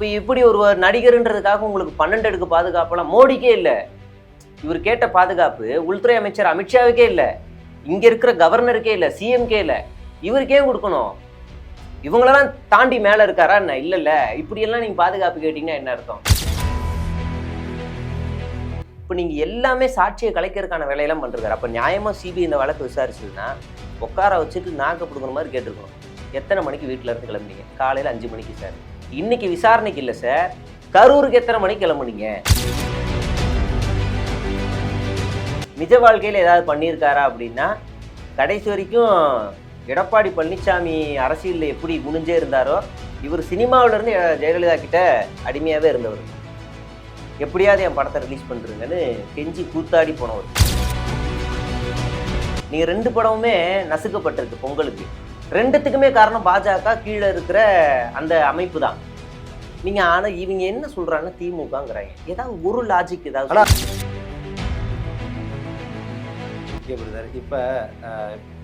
இப்போ இப்படி ஒரு நடிகர்ன்றதுக்காக உங்களுக்கு 12 அடுக்கு பாதுகாப்பெல்லாம் மோடிக்கே இல்லை. இவர் கேட்ட பாதுகாப்பு உள்துறை அமைச்சர் அமித்ஷாவுக்கே இல்லை, இங்க இருக்கிற கவர்னருக்கே இல்லை, சிஎம்கே இல்லை, இவருக்கே கொடுக்கணும். இவங்களெல்லாம் தாண்டி மேல இருக்காரா என்ன? இல்ல இல்ல, இப்படியெல்லாம் நீங்க பாதுகாப்பு கேட்டீங்கன்னா என்ன அர்த்தம்? இப்போ நீங்க எல்லாமே சாட்சியை கலைக்கிறதுக்கான வேலையெல்லாம் பண்றாரு. அப்ப நியாயமா சிபிஐ இந்த வழக்கு விசாரிச்சதுன்னா உட்கார வச்சுட்டு நாக்க பிடுங்குற மாதிரி கேட்டிருக்கணும். எத்தனை மணிக்கு வீட்டுல இருந்து கிளம்புனீங்க? காலையில 5 மணிக்கு சார். இன்னைக்கு விசாரணைக்கு இல்லை சார், கரூருக்கு எத்தனை மணிக்கு கிளம்புனீங்க? நிஜ வாழ்க்கையில் ஏதாவது பண்ணியிருக்காரா அப்படின்னா, கடைசி வரைக்கும் எடப்பாடி பழனிசாமி அரசியலில் எப்படி குனிஞ்சே இருந்தாரோ, இவர் சினிமாவிலேருந்து ஜெயலலிதா கிட்ட அடிமையாகவே இருந்தவர். எப்படியாவது என் படத்தை ரிலீஸ் பண்ணுறீங்கன்னு கெஞ்சி கூத்தாடி போனவர். நீங்கள் 2 படமுமே நசுக்கப்பட்டிருக்கு பொங்கலுக்கு. 2த்துக்குமே காரணம் பாஜக கீழே இருக்கிற அந்த அமைப்பு தான். நீங்கள் ஆனால் இவங்க என்ன சொல்கிறாங்கன்னா திமுகங்கிறாங்க. ஏதாவது ஒரு லாஜிக் ஏதாவது பிரதர். இப்போ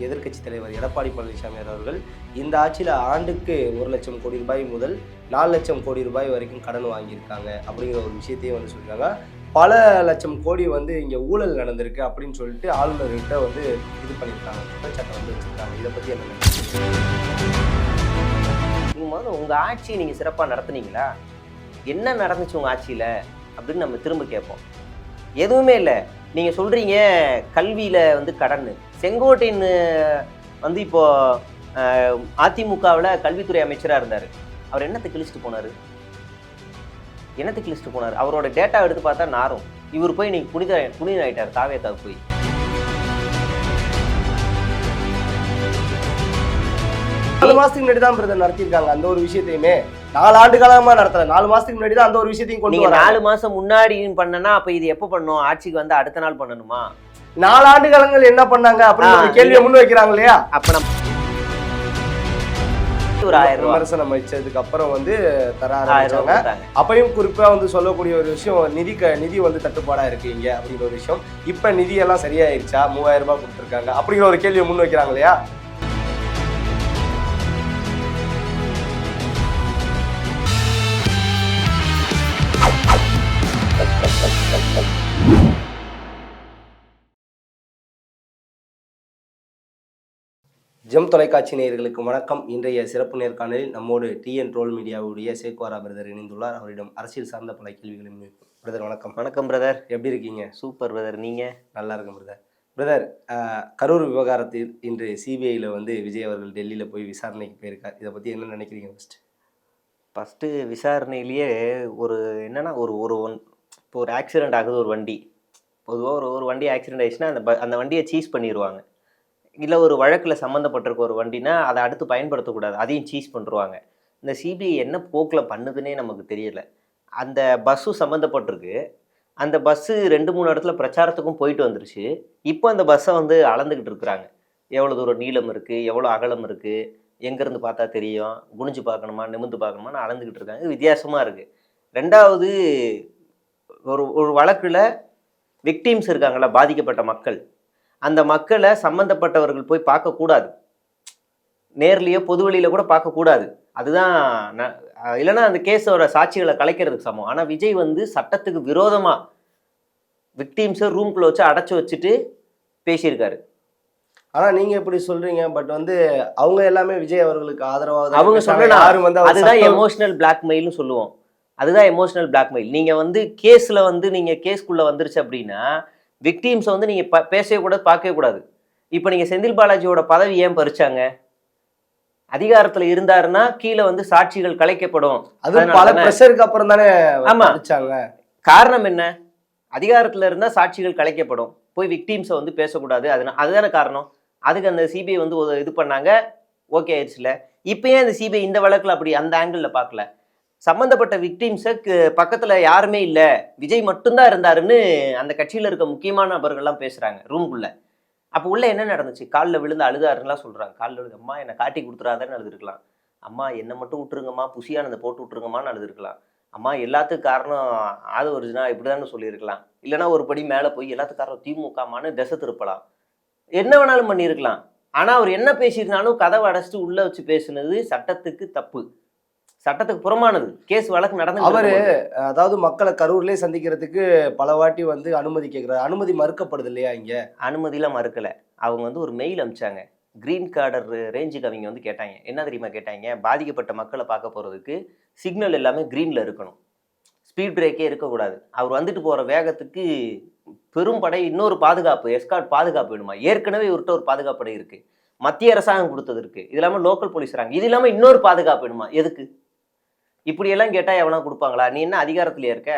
எதிர்க்கட்சி தலைவர் எடப்பாடி பழனிசாமி அவர்கள் இந்த ஆட்சியில் ஆண்டுக்கு 1 லட்சம் கோடி ரூபாய் முதல் 4 லட்சம் கோடி ரூபாய் வரைக்கும் கடன் வாங்கியிருக்காங்க அப்படிங்கிற ஒரு விஷயத்தையும் வந்து சொல்லியிருக்காங்க. பல லட்சம் கோடி வந்து இங்கே ஊழல் நடந்திருக்கு அப்படின்னு சொல்லிட்டு ஆளுநர்கிட்ட வந்து இது பண்ணியிருக்காங்க, குற்றச்சாட்டை வந்து வச்சுருக்காங்க. இதை பற்றி என்ன நீங்கள் முதல்ல உங்கள் ஆட்சியை நீங்கள் சிறப்பாக நடத்துனீங்களா? என்ன நடந்துச்சு உங்கள் ஆட்சியில் அப்படின்னு நம்ம திரும்ப கேட்போம். எதுவுமே இல்லை. நீங்கள் சொல்கிறீங்க கல்வியில் வந்து கடன். செங்கோட்டையன் வந்து இப்போது அதிமுகவில் கல்வித்துறை அமைச்சராக இருந்தார். அவர் என்னத்தை கிழிச்சிட்டு போனார்? அவரோட டேட்டா எடுத்து பார்த்தா நாரும். இவர் போய் நீங்கள் புனித ஆகிட்டார் தாவேத்தாவுக்கு போய். மாசத்துக்கு முன்னாடி தான் பிரதர் நடத்திருக்காங்க அந்த ஒரு விஷயத்தையுமே. 4 ஆண்டு காலமா நடத்தல, 4 மாசத்துக்கு முன்னாடி தான் அந்த ஒரு விஷயத்தையும் கொண்டு வராங்க. 4 மாசம் முன்னாடி பண்ணனா அப்ப இது எப்ப பண்ணணும்? ஆட்சிக்கு வந்து அடுத்த நாள் பண்ணணுமா? 4 ஆண்டு காலங்கள் என்ன பண்ணாங்க அப்படின்னு ஒரு கேள்வியை முன் வைக்கிறாங்க இல்லையா? அப்ப நம்ம ஒரு 1000 ரூபாய் விமர்சனம் வச்சதுக்கு அப்புறம் வந்து தர ஆரம்பிச்சாங்க. அப்பயும் குறிப்பா வந்து சொல்லக்கூடிய ஒரு விஷயம், நிதி வந்து தட்டுப்பாடா இருக்கு இங்க அப்படிங்கிற ஒரு விஷயம். இப்ப நிதி எல்லாம் சரியாயிருச்சா? 3000 ரூபாய் கொடுத்துருக்காங்க அப்படிங்கிற ஒரு கேள்வியை முன் வைக்கிறாங்க இல்லையா? ஜெம் தொலைக்காட்சி நேயர்களுக்கு வணக்கம். இன்றைய சிறப்பு நேர்காணலில் நம்மோடு டிஎன் ட்ரோல் மீடியாவுடைய சேக்வாரா பிரதர் இணைந்துள்ளார். அவரிடம் அரசியல் சார்ந்த பல கேள்விகளும். பிரதர் வணக்கம். வணக்கம் பிரதர், எப்படி இருக்கீங்க? சூப்பர் பிரதர், நீங்க? நல்லா இருக்கும் பிரதர். பிரதர், கரூர் விவகாரத்தில் இன்று சிபிஐயில் வந்து விஜய் அவர்கள் டெல்லியில் போய் விசாரணைக்கு போயிருக்கார். இதை பற்றி என்ன நினைக்கிறீங்க? ஃபஸ்ட்டு விசாரணையிலேயே ஒரு என்னன்னா இப்போ ஒரு ஆக்சிடென்ட் ஆகுது ஒரு வண்டி. பொதுவாக ஒரு வண்டி ஆக்சிடென்ட் ஆயிடுச்சுன்னா அந்த வண்டியை சீஸ் பண்ணிடுவாங்க. இல்லை ஒரு வழக்கில் சம்மந்தப்பட்டிருக்க ஒரு வண்டினா அதை அடுத்து பயன்படுத்தக்கூடாது, அதையும் சீஸ் பண்ணுருவாங்க. இந்த சிபிஐ என்ன போக்கில் பண்ணுதுன்னே நமக்கு தெரியல. அந்த பஸ்ஸும் சம்மந்தப்பட்டிருக்கு. அந்த பஸ்ஸு 2-3 இடத்துல பிரச்சாரத்துக்கும் போயிட்டு வந்துருச்சு. இப்போ அந்த பஸ்ஸை வந்து அளந்துக்கிட்டு இருக்கிறாங்க. எவ்வளோ தூரம் நீளம் இருக்குது, எவ்வளோ அகலம் இருக்குது, எங்கேருந்து பார்த்தா தெரியும், குனிஞ்சு பார்க்கணுமா நிமிந்து பார்க்கணுமான்னு அளந்துக்கிட்டு இருக்காங்க. வித்தியாசமாக இருக்குது. 2வது, ஒரு வழக்கில் விக்டிம்ஸ் இருக்காங்களா, பாதிக்கப்பட்ட மக்கள், அந்த மக்களை சம்மந்தப்பட்டவர்கள் போய் பார்க்கக்கூடாது, நேர்லேயோ பொதுவெளியில் கூட பார்க்கக்கூடாது. அதுதான் இல்லைன்னா அந்த கேஸோட சாட்சிகளை கலைக்கிறதுக்கு சமம். ஆனால் விஜய் வந்து சட்டத்துக்கு விரோதமாக விக்டிம்ஸை ரூம்குள்ளே வச்சு அடைச்சி வச்சுட்டு பேசியிருக்காரு. ஆனால் நீங்கள் எப்படி சொல்கிறீங்க? பட் வந்து அவங்க எல்லாமே விஜய் அவர்களுக்கு ஆதரவாக அவங்க சொல்ல, அதுதான் எமோஷனல் பிளாக்மெயில்னு சொல்லுவோம். அதுதான் எமோஷனல் பிளாக்மெயில். நீங்கள் வந்து கேஸில் வந்து நீங்கள் கேஸ்க்குள்ளே வந்துருச்சு அப்படின்னா விக்டீம்ஸை வந்து நீங்கள் பேசவே கூடாது, பார்க்கவே கூடாது. இப்போ நீங்கள் செந்தில் பாலாஜியோட பதவி ஏன் பறிச்சாங்க? அதிகாரத்தில் இருந்தாருன்னா கீழே வந்து சாட்சிகள் கலைக்கப்படும். அது பல பிரஷருக்கு அப்புறம் தானே. ஆமாம், காரணம் என்ன? அதிகாரத்தில் இருந்தால் சாட்சிகள் கலைக்கப்படும், போய் விக்டீம்ஸை வந்து பேசக்கூடாது. அதுதானே காரணம். அதுக்கு அந்த சிபிஐ வந்து இது பண்ணாங்க, ஓகே ஆயிடுச்சுல. இப்போ ஏன் அந்த சிபிஐ இந்த வழக்கில் அப்படி அந்த ஆங்கிளில் பார்க்கல? சம்மந்தப்பட்ட விக்டிம்ஸை பக்கத்தில் யாருமே இல்லை, விஜய் மட்டும்தான் இருந்தாருன்னு அந்த கட்சியில் இருக்க முக்கியமான நபர்கள்லாம் பேசுகிறாங்க ரூம்குள்ளே. அப்போ உள்ளே என்ன நடந்துச்சு? காலில் விழுந்து அழுதாருலாம் சொல்கிறாங்க. காலில் விழுந்து அம்மா என்னை காட்டி கொடுத்துறாதான்னு அழுதுருக்கலாம். அம்மா என்னை மட்டும் விட்டுருங்கம்மா, புசியானதை போட்டு விட்டுருங்கம்மான்னு அழுதுருக்கலாம். அம்மா எல்லாத்துக்கும் காரணம் ஆது ஒரிஜினா இப்படி தானே சொல்லியிருக்கலாம். இல்லைனா ஒரு படி மேலே போய் எல்லாத்துக்கும் காரணம் திமுகமானு திசை திருப்பலாம், என்ன வேணாலும் பண்ணியிருக்கலாம். ஆனால் அவர் என்ன பேசியிருந்தாலும் கதவை அடைச்சிட்டு உள்ளே வச்சு பேசுனது சட்டத்துக்கு தப்பு. சட்டத்துக்கு புறமானது. கேஸ் வழக்கு நடந்து அவரு அதாவது மக்களை கரூர்லயே சந்திக்கிறதுக்கு பல வாட்டி வந்து அனுமதி கேட்கிறாரு. அனுமதி மறுக்கப்படுது இல்லையா இங்க? அனுமதியெல்லாம் மறுக்கல. அவங்க வந்து ஒரு மெயில் அனுப்பிச்சாங்க. கிரீன் கார்டர் ரேஞ்சுக்கு அவங்க வந்து கேட்டாங்க. என்ன தெரியுமா கேட்டாங்க? பாதிக்கப்பட்ட மக்களை பார்க்க போறதுக்கு சிக்னல் எல்லாமே கிரீன்ல இருக்கணும். ஸ்பீட் பிரேக்கே இருக்கக்கூடாது. அவர் வந்துட்டு போற வேகத்துக்கு பெரும் படை இன்னொரு பாதுகாப்பு, எஸ்கார்ட் பாதுகாப்பு வேணுமா? ஏற்கனவே இவர்கிட்ட ஒரு பாதுகாப்பு படை இருக்கு. மத்திய அரசாங்கம் கொடுத்தது இருக்கு. இது இல்லாம லோக்கல் போலீஸ் இருக்காங்க. இது இல்லாம இன்னொரு பாதுகாப்பு வேணுமா? எதுக்கு? இப்படி எல்லாம் கேட்டா எவனா கொடுப்பாங்களா? நீ என்ன அதிகாரத்திலே இருக்க?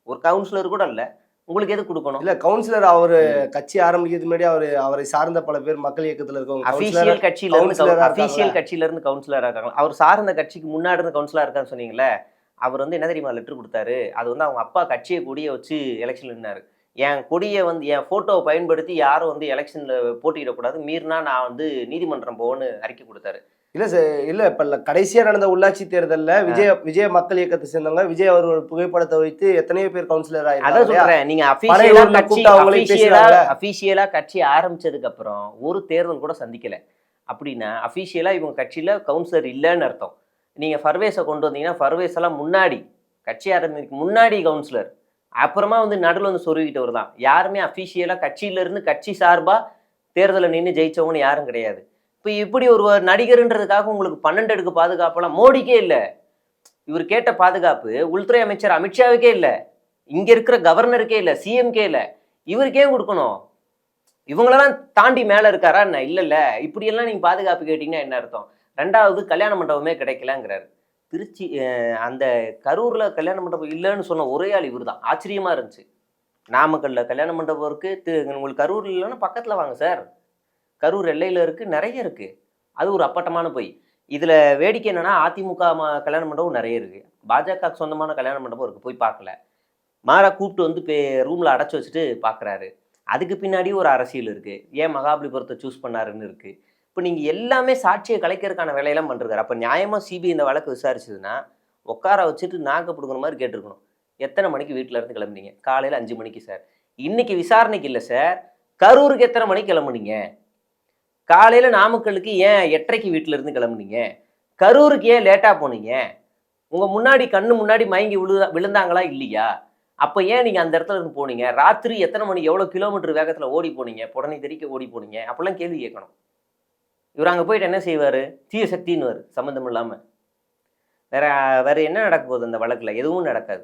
ஒரு கவுன்சிலர் கூட இல்ல. உங்களுக்கு எது கொடுக்கணும்? இல்ல கவுன்சிலர் அவரு கட்சி ஆரம்பிக்கிறதுக்கு முன்னாடி அவரை சார்ந்த பல பேர் மக்கள் இயக்கத்துல இருக்கவங்க அபிஷியல் கட்சியில இருந்து கவுன்சிலரா இருக்காங்க. அவர் சார்ந்த கட்சிக்கு முன்னாடி இருந்து கவுன்சிலரா இருக்கான்னு சொன்னீங்களே, அவர் வந்து என்ன தெரியுமா லெட்டர் கொடுத்தாரு? அது வந்து அவங்க அப்பா கட்சியை கொடியை வச்சு எலெக்ஷன்ல நின்னாரு. என் கொடியை வந்து என் போட்டோவை பயன்படுத்தி யாரும் வந்து எலெக்ஷன்ல போட்டியிடக்கூடாது, மீறினா நான் வந்து நீதிமன்றம் போன்னு அறிக்கை கொடுத்தாரு. இல்ல இப்ப கடைசியா நடந்த உள்ளாட்சி தேர்தல்ல விஜய மக்கள் இயக்கத்தை சேர்ந்தவங்க விஜய் அவரோட புகைப்படத்தை வைத்து எத்தனையோ பேர் கவுன்சிலர் அதான் சொல்றேன். நீங்க அபிஷியலா கட்சி ஆரம்பிச்சதுக்கு அப்புறம் ஒரு தேர்தல் கூட சந்திக்கல அப்படின்னா அபிஷியலா இவங்க கட்சியில கவுன்சிலர் இல்லைன்னு அர்த்தம். நீங்க ஃபர்வேஸை கொண்டு வந்தீங்கன்னா ஃபர்வேஸ் எல்லாம் முன்னாடி கட்சி ஆரம்பிக்கு முன்னாடி கவுன்சிலர், அப்புறமா வந்து நடுவில் வந்து சொருகிட்டவர் தான். யாருமே அபிஷியலா கட்சியில இருந்து கட்சி சார்பா தேர்தலை நின்று ஜெயிச்சவங்கன்னு யாரும் கிடையாது. இப்போ இப்படி ஒரு நடிகர்ன்றதுக்காக உங்களுக்கு 12 அடுக்கு பாதுகாப்பெல்லாம் மோடிக்கே இல்லை. இவர் கேட்ட பாதுகாப்பு உள்துறை அமைச்சர் அமித்ஷாவுக்கே இல்லை, இங்க இருக்கிற கவர்னருக்கே இல்லை, சிஎம்கே இல்லை, இவருக்கே கொடுக்கணும். இவங்களெல்லாம் தாண்டி மேல இருக்காரா என்ன? இல்ல இப்படியெல்லாம் நீங்க பாதுகாப்பு கேட்டீங்கன்னா என்ன அர்த்தம்? 2வது கல்யாண மண்டபமே கிடைக்கலங்கிறாரு. திருச்சி அந்த கரூர்ல கல்யாண மண்டபம் இல்லைன்னு சொன்ன ஒரே ஆள் இவர் தான். ஆச்சரியமா இருந்துச்சு. நாமக்கல்ல கல்யாண மண்டபம் இருக்கு, உங்களுக்கு கரூர் இல்லைன்னா பக்கத்துல வாங்க சார், கரூர் எல்லையில இருக்கு, நிறைய இருக்கு. அது ஒரு அப்பட்டமான பொய். இதுல வேடிக்கை என்னன்னா அதிமுக கல்யாண மண்டபம் நிறைய இருக்கு, பாஜக சொந்தமான கல்யாண மண்டபம் இருக்கு, போய் பார்க்கல. மாறா கூப்பிட்டு வந்து ரூம்ல அடைச்சு வச்சுட்டு பாக்குறாரு. அதுக்கு பின்னாடி ஒரு அரசியல் இருக்கு. ஏன் மகாபலிபுரத்தை சூஸ் பண்ணாருன்னு இருக்கு. இப்போ நீங்க எல்லாமே சாட்சியை கலைக்கிறதுக்கான வேலையெல்லாம் பண்றாரு. அப்ப நியாயமா சிபிஐ இந்த வழக்கு விசாரிச்சதுன்னா உட்கார வச்சுட்டு நாக்க பிடுங்குற மாதிரி கேட்டிருக்கணும். எத்தனை மணிக்கு வீட்டுல இருந்து கிளம்புனீங்க? காலையில 5 மணிக்கு சார். இன்னைக்கு விசாரணைக்கு இல்லை சார், கரூருக்கு எத்தனை மணிக்கு கிளம்புனீங்க? காலையில நாமக்கலுக்கு ஏன் 8:30க்கு வீட்டுல இருந்து கிளம்புனீங்க? கரூருக்கு ஏன் லேட்டா போனீங்க? உங்க முன்னாடி கண்ணு முன்னாடி மயங்கி விழுந்தாங்களா இல்லையா? அப்ப ஏன் நீங்க அந்த இடத்துல இருந்து போனீங்க? ராத்திரி எத்தனை மணி எவ்வளவு கிலோமீட்டர் வேகத்துல ஓடி போனீங்க? புடனை தெரிக்க ஓடி போனீங்க? அப்படிலாம் கேள்வி கேட்கணும். இவர் அங்க போயிட்டு என்ன செய்வாரு? தீய சக்தின்னு சம்மந்தம் இல்லாம. வேற என்ன நடக்க போகுது அந்த வழக்குல? எதுவும் நடக்காது.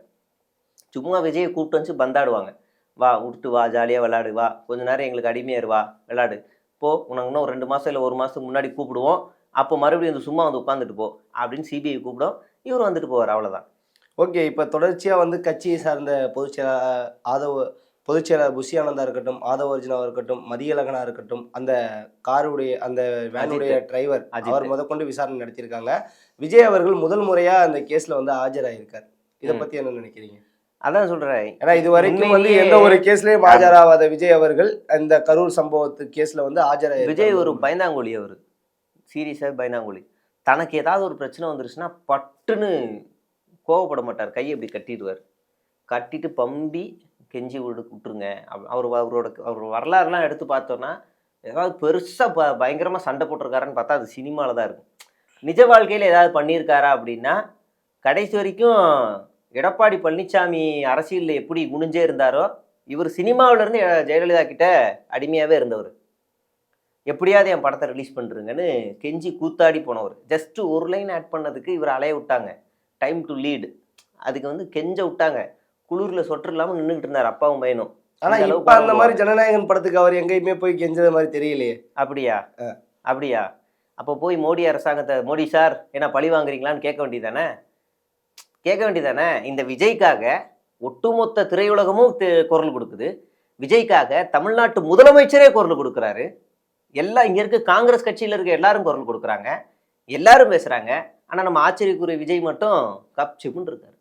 சும்மா விஜயை கூப்பிட்டு வச்சு பந்தாடுவாங்க. வா விட்டு வா, ஜாலியா விளையாடு, வா கொஞ்ச நேரம் எங்களுக்கு அடிமையாரு, வா விளையாடு போ, உனக்கு இன்னும் 2 மாசம் இல்லை 1 மாசத்துக்கு முன்னாடி கூப்பிடுவோம், அப்போ மறுபடியும் வந்து சும்மா வந்து உட்காந்துட்டு போ அப்படின்னு சிபிஐ கூப்பிடும். இவர் வந்துட்டு போவார், அவ்வளவுதான். ஓகே, இப்போ தொடர்ச்சியா வந்து கட்சியை சார்ந்த பொதுச்செயலாளர் புஷி ஆனந்தா இருக்கட்டும், ஆதவ அர்ஜுனாவா இருக்கட்டும், மதியழகனா இருக்கட்டும், அந்த காருடைய அந்த வேனுடைய டிரைவர் அவர் முதற்கொண்டு விசாரணை நடத்தியிருக்காங்க. விஜய் அவர்கள் முதல் முறையா அந்த கேஸ்ல வந்து ஆஜராயிருக்கார். இதை பத்தி என்ன நினைக்கிறீங்க? அதான் சொல்றேன். ஏன்னா இது வரைக்கும் வந்து எந்த ஒரு கேஸ்லயும் ஆஜராகாத விஜய் அவர்கள் இந்த கரூர் சம்பவத்து கேஸ்ல வந்து ஆஜராக. விஜய் ஒரு பயந்தாங்கோலி, அவர் சீரியஸாக பயந்தாங்கோலி. தனக்கு ஏதாவது ஒரு பிரச்சனை வந்துருச்சுன்னா பட்டுன்னு கோவப்பட மாட்டார், கையை இப்படி கட்டிடுவார். கட்டிட்டு பம்பி கெஞ்சி விட்டுருங்க. அவர் வரலாறுலாம் எடுத்து பார்த்தோன்னா ஏதாவது பெருசாக பயங்கரமாக சண்டை போட்டிருக்காருன்னு பார்த்தா அது சினிமாவில் தான் இருக்கும். நிஜ வாழ்க்கையில் ஏதாவது பண்ணியிருக்காரா அப்படின்னா கடைசி வரைக்கும் எடப்பாடி பழனிசாமி அரசியலில் எப்படி குனிஞ்சே இருந்தாரோ இவர் சினிமாவிலேருந்து ஜெயலலிதா கிட்ட அடிமையாகவே இருந்தவர். எப்படியாவது என் படத்தை ரிலீஸ் பண்ணுறீங்கன்னு கெஞ்சி கூத்தாடி போனவர். ஜஸ்ட் ஒரு லைன் ஆட் பண்ணதுக்கு இவர் அலைய விட்டாங்க. டைம் டு லீடு அதுக்கு வந்து கெஞ்ச விட்டாங்க. குளிரில் சொட்டர் இல்லாமல் நின்றுக்கிட்டு இருந்தார் அப்பாவும் பையனும். ஆனால் இப்போ அந்த மாதிரி ஜனநாயகன் படத்துக்கு அவர் எங்கேயுமே போய் கெஞ்சது மாதிரி தெரியலையே. அப்படியா? அப்போ போய் மோடி அரசாங்கத்தை, மோடி சார் என்ன பழி வாங்குறீங்களான்னு கேட்க வேண்டியதானே? இந்த விஜய்க்காக ஒட்டுமொத்த திரையுலகமும் குரல் கொடுக்குது. விஜய்க்காக தமிழ்நாட்டு முதலமைச்சரே குரல் கொடுக்குறாரு. எல்லாம் இங்க இருக்க காங்கிரஸ் கட்சியில இருக்க எல்லாரும் குரல் கொடுக்குறாங்க, எல்லாரும் பேசுறாங்க. ஆனா நம்ம ஆச்சரியக்குரிய விஜய் மட்டும் கப் சிப்புன்னு இருக்காரு.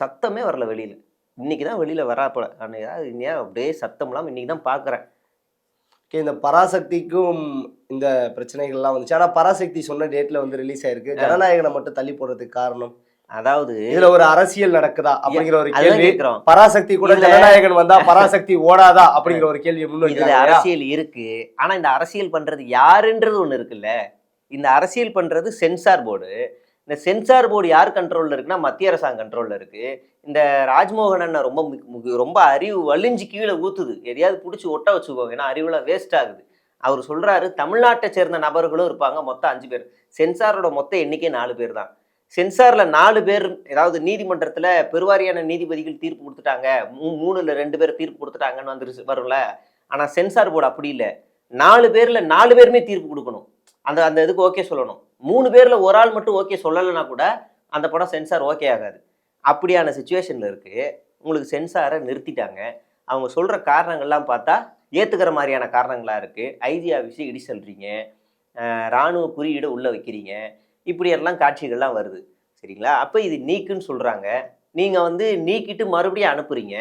சத்தமே வரல வெளியில. இன்னைக்குதான் வெளியில வராப்பல. அப்படியே சத்தம் இல்லாம இன்னைக்குதான் பாக்குறேன். இந்த பராசக்திக்கும் இந்த பிரச்சனைகள்லாம் வந்துச்சு. ஆனா பராசக்தி சொன்ன டேட்ல வந்து ரிலீஸ் ஆயிருக்கு. ஜனநாயகனை மட்டும் தள்ளி போடுறதுக்கு காரணம், அதாவது இதுல ஒரு அரசியல் நடக்குதா அப்படிங்கிற ஒரு கேள்வி. பராசக்தி கூட ஜனநாயகன் வந்தா பராசக்தி ஓடாதா அப்படிங்கிற ஒரு கேள்வி முன்னாடி. அரசியல் இருக்கு. ஆனா இந்த அரசியல் பண்றது யாருன்றது ஒண்ணு இருக்குல்ல. இந்த அரசியல் பண்றது சென்சார் போர்டு. இந்த சென்சார் போர்டு யார் கண்ட்ரோலில் இருக்குன்னா மத்திய அரசாங்க கண்ட்ரோலில் இருக்குது. இந்த ராஜ்மோகன் அண்ணன் ரொம்ப அறிவு வலிஞ்சு கீழே ஊற்றுது. எதையாவது பிடிச்சி ஒட்ட வச்சுக்கோங்க, ஏன்னா அறிவுலாம் வேஸ்ட் ஆகுது. அவர் சொல்கிறாரு தமிழ்நாட்டை சேர்ந்த நபர்களும் இருப்பாங்க, மொத்தம் 5 பேர். சென்சாரோட மொத்த எண்ணிக்கை 4 பேர் தான். சென்சாரில் 4 பேர், ஏதாவது நீதிமன்றத்தில் பெருவாரியான நீதிபதிகள் தீர்ப்பு கொடுத்துட்டாங்க, 3ல் 2 பேர் தீர்ப்பு கொடுத்துட்டாங்கன்னு வரும்ல. ஆனால் சென்சார் போர்டு அப்படி இல்லை. 4 பேரில் 4 பேருமே தீர்ப்பு கொடுக்கணும். அந்த இதுக்கு ஓகே சொல்லணும். 3 பேரில் ஒரு ஆள் மட்டும் ஓகே சொல்லலைன்னா கூட அந்த படம் சென்சார் ஓகே ஆகாது. அப்படியான சுச்சுவேஷனில் இருக்குது. உங்களுக்கு சென்சாரை நிறுத்திட்டாங்க. அவங்க சொல்கிற காரணங்கள்லாம் பார்த்தா ஏற்றுக்கிற மாதிரியான காரணங்களாக இருக்குது. ஐஜி ஆஃபீஸை இடி செல்றீங்க, இராணுவ குறியீடு உள்ளே வைக்கிறீங்க, இப்படியெல்லாம் காட்சிகள்லாம் வருது. சரிங்களா? அப்போ இது நீக்குன்னு சொல்கிறாங்க. நீங்கள் நீக்கிட்டு மறுபடியும் அனுப்புகிறீங்க.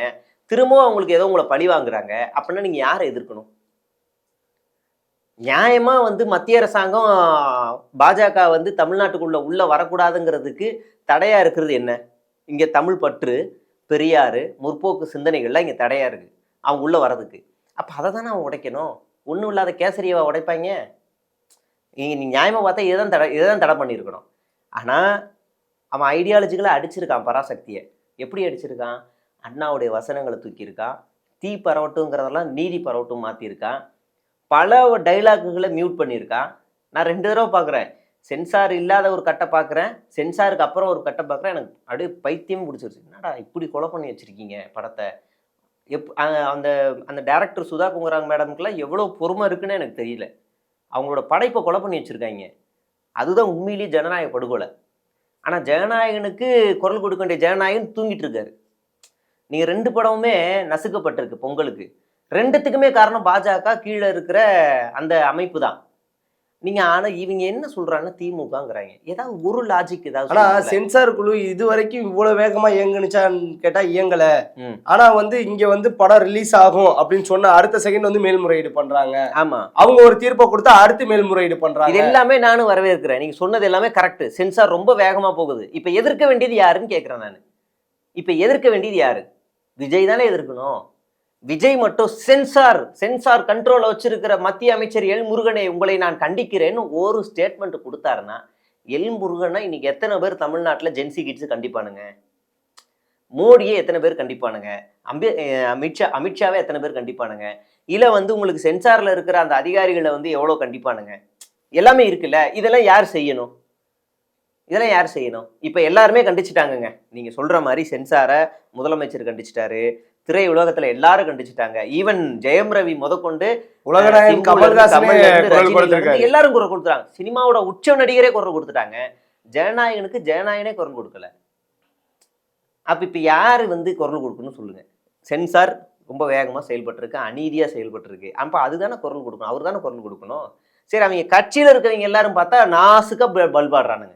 திரும்பவும் அவங்களுக்கு ஏதோ உங்களை பழி வாங்குறாங்க. அப்படின்னா நீங்கள் யாரை எதிர்க்கணும்? நியாயமாக மத்திய அரசாங்கம் பாஜக தமிழ்நாட்டுக்குள்ளே உள்ளே வரக்கூடாதுங்கிறதுக்கு தடையாக இருக்கிறது என்ன? இங்கே தமிழ் பற்று, பெரியார், முற்போக்கு சிந்தனைகள்லாம் இங்கே தடையாக இருக்குது அவங்க உள்ளே வர்றதுக்கு. அப்போ அதை தானே அவன் உடைக்கணும். ஒன்றும் இல்லாத கேசரியவா உடைப்பாங்க? நீ நியாயமாக பார்த்தா இதை தான் தடை பண்ணியிருக்கணும். ஆனால் அவன் ஐடியாலஜிகளை அடிச்சிருக்கான் பராசக்தியை. எப்படி அடிச்சிருக்கான்? அண்ணாவுடைய வசனங்களை தூக்கியிருக்கான். தீ பரவட்டுங்கிறதெல்லாம் நீதி பரவட்டும் மாற்றிருக்கான். பல டைலாக்குகளை மியூட் பண்ணியிருக்கான். நான் 2 தடவை பார்க்குறேன். சென்சார் இல்லாத ஒரு கட்டை பார்க்குறேன், சென்சாருக்கு அப்புறம் ஒரு கட்டை பார்க்குறேன். எனக்கு அப்படியே பைத்தியம் பிடிச்சிருச்சு. என்னடா இப்படி கொலை பண்ணி வச்சுருக்கீங்க படத்தை? அந்த அந்த டேரக்டர் சுதா குங்கராங் மேடமுக்கெல்லாம் எவ்வளோ பொறுமை இருக்குன்னு எனக்கு தெரியல. அவங்களோட படைப்பை கொலை பண்ணி வச்சுருக்காங்க. அதுதான் உண்மையிலேயே ஜனநாயக படுகொலை. ஆனால் ஜனநாயகனுக்கு குரல் கொடுக்க வேண்டிய ஜனநாயகன் தூங்கிட்டு இருக்காரு. நீங்கள் 2 படமுமே நசுக்கப்பட்டிருக்கு பொங்கலுக்கு. 2த்துக்குமே காரணம் பாஜக கீழே இருக்கிற அந்த அமைப்பு தான். நீங்கள் ஆனால் இவங்க என்ன சொல்கிறாங்கன்னா திமுகங்கிறாங்க. ஏதாவது ஒரு லாஜிக் ஏதாவது. ஆனால் சென்சார் குழு இது வரைக்கும் இவ்வளோ வேகமாக இயங்குனுச்சான்னு கேட்டால் இயங்கலை. ஆனால் இங்கே படம் ரிலீஸ் ஆகும் அப்படின்னு சொன்ன அடுத்த செகண்ட் மேல்முறையீடு பண்ணுறாங்க. ஆமாம், அவங்க ஒரு தீர்ப்பை கொடுத்தா அடுத்து மேல்முறையீடு பண்ணுறாங்க. இது எல்லாமே நானும் வரவேற்கிறேன். நீங்கள் சொன்னது எல்லாமே கரெக்டு. சென்சார் ரொம்ப வேகமாக போகுது. இப்போ எதிர்க்க வேண்டியது யாருன்னு கேட்குறேன் நான். இப்போ எதிர்க்க வேண்டியது யாரு? விஜய் தானே எதிர்க்கணும். விஜய் மட்டும் சென்சார் கண்ட்ரோலை வச்சிருக்கிற மத்திய அமைச்சர் எல் முருகனை உங்களை நான் கண்டிக்கிறேன்னு ஒரு ஸ்டேட்மெண்ட் கொடுத்தாருன்னா, எல் முருகனை இன்னைக்கு எத்தனை பேர் தமிழ்நாட்டில் ஜென்சி கிட்ஸ் கண்டிப்பானுங்க? மோடியே எத்தனை பேர் கண்டிப்பானுங்க? அமித்ஷாவே எத்தனை பேர் கண்டிப்பானுங்க? இல்லை உங்களுக்கு சென்சாரில் இருக்கிற அந்த அதிகாரிகளை எவ்வளோ கண்டிப்பானுங்க? எல்லாமே இருக்குல்ல. இதெல்லாம் யார் செய்யணும்? இப்போ எல்லாருமே கண்டிச்சிட்டாங்கங்க. நீங்கள் சொல்கிற மாதிரி சென்சாரை முதலமைச்சர் கண்டிச்சிட்டாரு, திரை உலகத்துல எல்லாரும் கண்டிச்சுட்டாங்க. ஈவன் ஜெயம் ரவி முதற்கொண்டு உலகநாயகன் எல்லாரும் குரல் கொடுத்துட்டாங்க. சினிமாவோட உச்ச நடிகரே குரல் கொடுத்துட்டாங்க. ஜனநாயகனே குரல் கொடுக்கல. அப்ப இப்ப யாரு குரல் கொடுக்கணும்னு சொல்லுங்க. சென்சார் ரொம்ப வேகமா செயல்பட்டிருக்கு, அநீதியா செயல்பட்டிருக்கு. அப்ப அதுதானே குரல் கொடுக்கணும். அவர் தானே குரல் கொடுக்கணும். சரி, அவங்க கட்சியில இருக்கிறவங்க எல்லாரும் பார்த்தா நாசுக்கா பல்பாடுறானுங்க.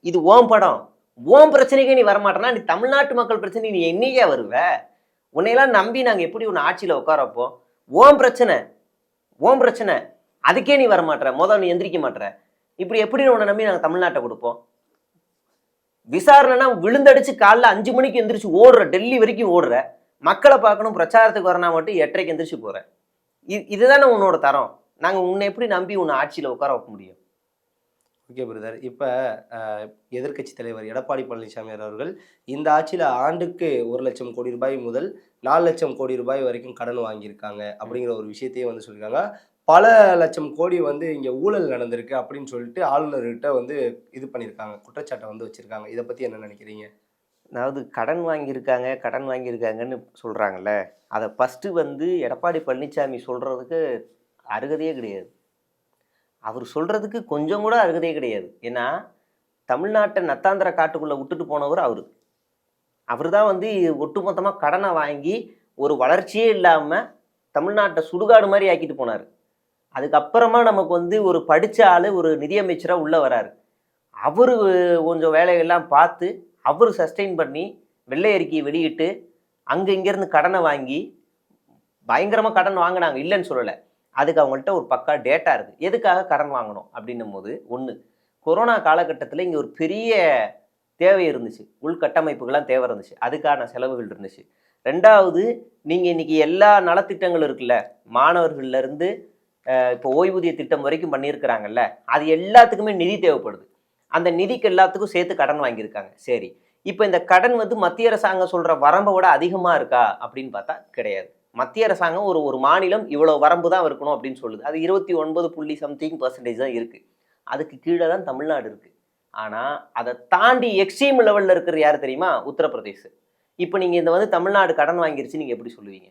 இது ஓம் படம், ஓம் பிரச்சனைக்கே நீ வரமாட்டேன்னா நீ தமிழ்நாட்டு மக்கள் பிரச்சனை நீ என்னைக்கே வருவ? உன்னையெல்லாம் நம்பி நாங்கள் எப்படி உன்னை ஆட்சியில் உட்காரப்போ? ஓம் பிரச்சனை அதுக்கே நீ வரமாட்டற, நீ எந்திரிக்க மாட்டற. இப்படி எப்படி உன்னை நம்பி நாங்கள் தமிழ்நாட்டை கொடுப்போம்? விசாரணைனா விழுந்தடிச்சு காலைல 5 மணிக்கு எந்திரிச்சு ஓடுற, டெல்லி வரைக்கும் ஓடுற. மக்களை பார்க்கணும், பிரச்சாரத்துக்கு வரனா மட்டும் 8:30க்கு எந்திரிச்சு போற. இதுதானே உன்னோட தரம். நாங்கள் உன்னை எப்படி நம்பி உன்னை ஆட்சியில் உட்கார வைக்க முடியும்? Okay brother. இப்போ எதிர்க்கட்சி தலைவர் எடப்பாடி பழனிசாமி அவர்கள் இந்த ஆட்சியில் ஆண்டுக்கு 1 லட்சம் கோடி ரூபாய் முதல் 4 லட்சம் கோடி ரூபாய் வரைக்கும் கடன் வாங்கியிருக்காங்க அப்படிங்கிற ஒரு விஷயத்தையே சொல்லியிருக்காங்க. பல லட்சம் கோடி இங்கே ஊழல் நடந்திருக்கு அப்படின்னு சொல்லிட்டு ஆளுநர்கிட்ட இது பண்ணியிருக்காங்க, குற்றச்சாட்டை வச்சிருக்காங்க. இதை பற்றி என்ன நினைக்கிறீங்க? அதாவது கடன் வாங்கியிருக்காங்கன்னு சொல்கிறாங்கல்ல, அதை ஃபஸ்ட்டு எடப்பாடி பழனிசாமி சொல்கிறதுக்கு அருகதையே கிடையாது. அவர் சொல்கிறதுக்கு கொஞ்சம் கூட அருகதையே கிடையாது. ஏன்னா தமிழ்நாட்டை நத்தாந்திர காட்டுக்குள்ளே விட்டுட்டு போனவர் அவர் தான் ஒட்டுமொத்தமாக கடனை வாங்கி ஒரு வளர்ச்சியே இல்லாமல் தமிழ்நாட்டை சுடுகாடு மாதிரி ஆக்கிட்டு போனார். அதுக்கப்புறமா நமக்கு ஒரு படித்த ஆள் ஒரு நிதியமைச்சராக உள்ளே வராரு. அவர் கொஞ்சம் வேலைகள்லாம் பார்த்து அவர் சஸ்டெயின் பண்ணி வெள்ளை அறிக்கையை வெளியிட்டு இங்கேருந்து கடனை வாங்கி பயங்கரமாக கடன் வாங்கினாங்க, இல்லைன்னு சொல்லலை. அதுக்கு அவங்கள்ட்ட ஒரு பக்கா டேட்டா இருக்குது. எதுக்காக கடன் வாங்கணும் அப்படின்னும் போது, ஒன்று, கொரோனா காலகட்டத்தில் இங்கே ஒரு பெரிய தேவை இருந்துச்சு, உள்கட்டமைப்புகள்லாம் தேவை இருந்துச்சு, அதுக்கான செலவுகள் இருந்துச்சு. 2வது, நீங்கள் இன்றைக்கி எல்லா நலத்திட்டங்களும் இருக்குல்ல, மாணவர்கள்லேருந்து இப்போ ஓய்வூதிய திட்டம் வரைக்கும் பண்ணியிருக்கிறாங்கல்ல, அது எல்லாத்துக்குமே நிதி தேவைப்படுது. அந்த நிதிக்கு எல்லாத்துக்கும் சேர்த்து கடன் வாங்கியிருக்காங்க. சரி, இப்போ இந்த கடன் வந்து மத்திய அரசாங்கம் சொல்ற வரம்பை விட அதிகமா இருக்கா அப்படின்னு பார்த்தா கிடையாது. மத்திய அரசாங்கம் ஒரு ஒரு மாநிலம் இவ்வளவு வரம்பு தான் இருக்கணும் அப்படின்னு சொல்லுது. அது 29 புள்ளி சம்திங்% தான் இருக்கு. அதுக்கு கீழே தான் தமிழ்நாடு இருக்கு. ஆனா அதை தாண்டி எக்ஸ்ட்ரீம் லெவல்ல இருக்கிறது யார் தெரியுமா? உத்தரப்பிரதேஷ். இப்போ நீங்க இந்த வந்து தமிழ்நாடு கடன் வாங்கிருச்சு நீங்க எப்படி சொல்லுவீங்க?